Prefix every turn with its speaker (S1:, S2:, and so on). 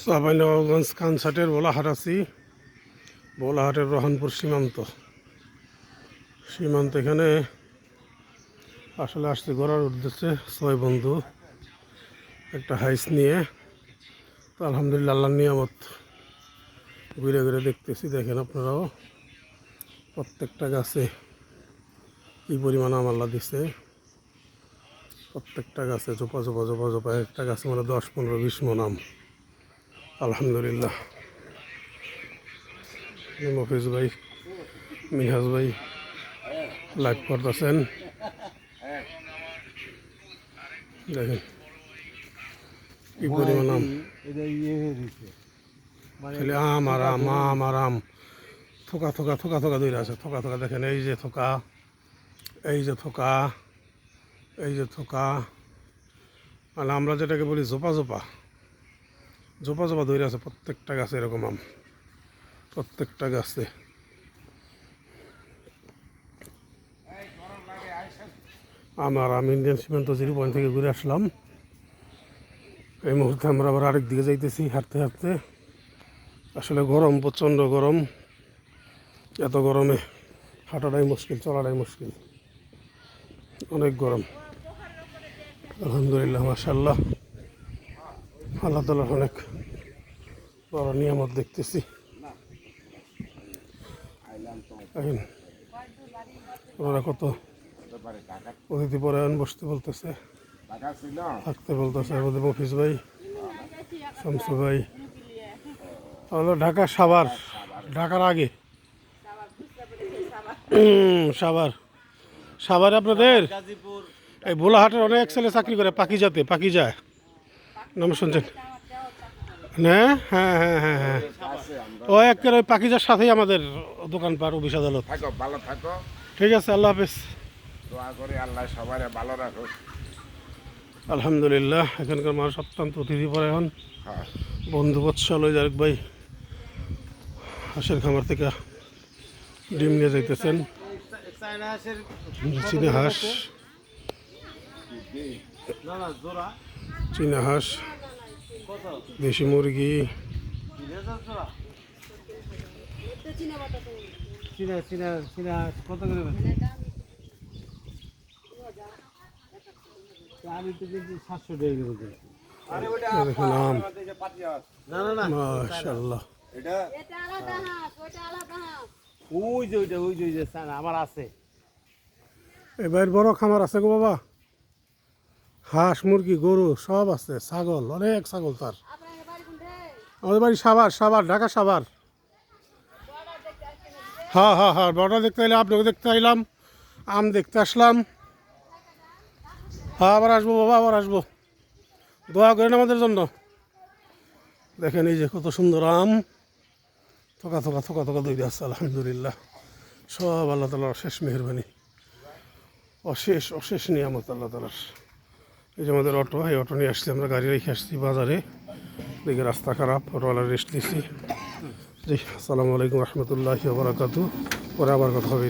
S1: চাঁপাইনবাবগঞ্জ কানসাটের বোলাহাট আছি। বোলাহাটের রহনপুর সীমান্ত এখানে আসলে আসছে ঘোরার উদ্দেশ্যে 6 বন্ধু একটা হাইস নিয়ে। তো আলহামদুলিল্লাহ আল্লাহর নিয়ামত ঘুরে ঘুরে দেখতেছি। দেখেন আপনারাও প্রত্যেকটা গাছে কী পরিমাণ আম আল্লাহ দিচ্ছে। প্রত্যেকটা গাছে জোপা জোপা জোপা জোপা একটা গাছে মানে 10, 15, 20 মণ আম আলহামদুলিল্লাহ। মফিজ ভাই, মিনহাজ ভাই লাইভ করতেছেন। দেখেন কি পরিমাণ আম, খালি আম আর আম, আম আর আম। থোকা থোকা থোকা থোকা দূরে আছে, থোকা থোকা। দেখেন এই যে থোকা, এই যে থোকা, এই যে থোকা, মানে আমরা যেটাকে বলি জোপা জোপা জোপা জোপা দূরে আছে প্রত্যেকটা গাছে এরকম আম, প্রত্যেকটা গাছে। আমার আমি ইন্ডিয়ান সীমান্ত 0 পয়েন্ট থেকে ঘুরে আসলাম। এই মুহূর্তে আমরা আবার আরেক দিকে যাইতেছি হাঁটতে হাঁটতে। আসলে গরম, প্রচণ্ড গরম। এত গরমে হাঁটাটাই মুশকিল, চলাটাই মুশকিল, অনেক গরম। আলহামদুলিল্লাহ, মাশাআল্লাহ, আল্লাহ তাআলার অনেক বড় নিয়ামত দেখতেছি। ওরা কত অতিথি পরায়ণ, বসতে বলতেছে, থাকতে বলতেছে। আমাদের মফিজ ভাই, শামসু ভাই, হলো ঢাকা সাভার, ঢাকার আগে সাভার আপনাদের এই বোলাহাটের অনেক ছেলে চাকরি করে পাকিজাতে, পাকিজা নাম শুনছেন? হ্যাঁ হ্যাঁ হ্যাঁ হ্যাঁ হ্যাঁ, ও একের ওই পাকিজার সাথেই আমাদের দোকানপাট, অফিস আদালত।
S2: ভালো থাকো,
S1: ঠিক আছে, আল্লাহ হাফেজ।
S2: দোয়া করি আল্লাহ সবাই ভালো রাখো।
S1: আলহামদুলিল্লাহ, এখানকার মানুষ অত্যন্ত অতিথি পরায়ণ, বন্ধু বৎসল। ওই আরেক ভাই হাঁসের খামার থেকে ডিম নিয়ে যাইতেছেন, চীনা হাঁস, চীনা হাঁস, দেশি মুরগি। কত করে? আমি তো কিন্তু 700 টাকা দেখুন আম, মাশাআল্লাহ। আমার আছে এবার বড় খামার আছে গো বাবা, হাঁস মুরগি গরু সব আছে, ছাগল, অনেক ছাগল তার। আমাদের বাড়ি সাভার, ঢাকা সাভার। হ্যাঁ হ্যাঁ হ্যাঁ, বড়টা দেখতে এলাম, আপনাকে দেখতে এলাম, আম দেখতে আসলাম। হ্যাঁ, আবার আসবো বাবা, আবার আসবো, দোয়া করেন আমাদের জন্য। দেখেন এই যে কত সুন্দর আম, থোকা থোকা থোকা থোকা দই আছে। আলহামদুলিল্লাহ, সব আল্লাহ তাআলার অশেষ মেহরবানি, অশেষ অশেষ নিয়ামত আল্লাহ তাআলার। এই যে আমাদের অটো, এই অটো নিয়ে আসছি আমরা, গাড়ি রেখে আসছি বাজারে। দেখে রাস্তা খারাপ, অটোওয়ালার রেস্ট নিচ্ছি। জি, আসসালামু আলাইকুম রহমতুল্লাহি ওয়া বারাকাতুহু। পরে আবার কথা হবে।